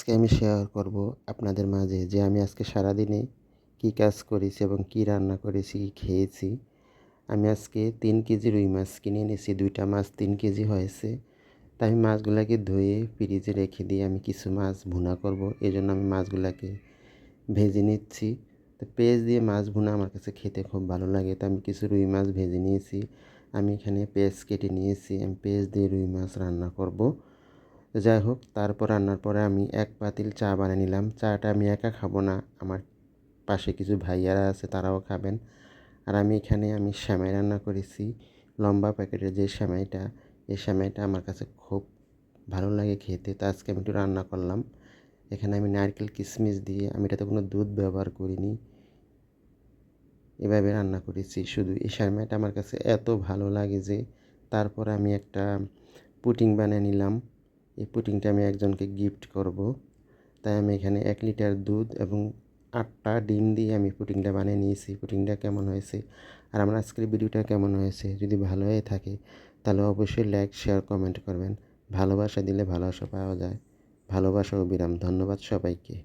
আজকে আমি শেয়ার করব আপনাদের মাঝে যে আমি আজকে সারাদিনে কী কাজ করেছি এবং কী রান্না করেছি, কী খেয়েছি। আমি আজকে 3 কেজি রুই মাছ কিনে এনেছি। 2টা মাছ 3 কেজি হয়েছে। তাই আমি মাছগুলাকে ধুয়ে ফ্রিজে রেখে দিয়ে আমি কিছু মাছ ভুনা করব। এজন্য আমি মাছগুলাকে ভেজে নিচ্ছি। তো পেঁয়াজ দিয়ে মাছ ভুনা আমার কাছে খেতে খুব ভালো লাগে। তো আমি কিছু রুই মাছ ভেজে নিয়েছি। আমি এখানে পেঁয়াজ কেটে নিয়েছি। আমি পেঁয়াজ দিয়ে রুই মাছ রান্না করব। তো যাই হোক, তারপর রান্নার পরে আমি 1 পাতিল চা বানিয়ে নিলাম। চাটা আমি একা খাবো না, আমার পাশে কিছু ভাইয়ারা আছে, তারাও খাবেন। আর আমি সেমাই রান্না করেছি। লম্বা প্যাকেটের যে সেমাইটা, এই সেমাইটা আমার কাছে খুব ভালো লাগে খেতে। তো আজকে আমি একটু রান্না করলাম। এখানে আমি নারকেল কিশমিশ দিয়ে, আমি এটাতে কোনো দুধ ব্যবহার করিনি, এভাবে রান্না করেছি। শুধু এই সেমাইটা আমার কাছে এত ভালো লাগে যে তারপর আমি একটা পুডিং বানিয়ে নিলাম। এই পুডিংটা আমি একজনকে গিফট করব। তাই আমি এখানে 1 লিটার দুধ এবং 8টা ডিম দিয়ে আমি পুডিংটা বানিয়ে নিয়েছি। পুডিংটা কেমন হয়েছে আর আমার আজকের ভিডিওটা কেমন হয়েছে, যদি ভালো হয়ে থাকে তাহলে অবশ্যই লাইক, শেয়ার, কমেন্ট করবেন। ভালোবাসা দিলে ভালোবাসা পাওয়া যায়। ভালোবাসা ও বিরাম। ধন্যবাদ সবাইকে।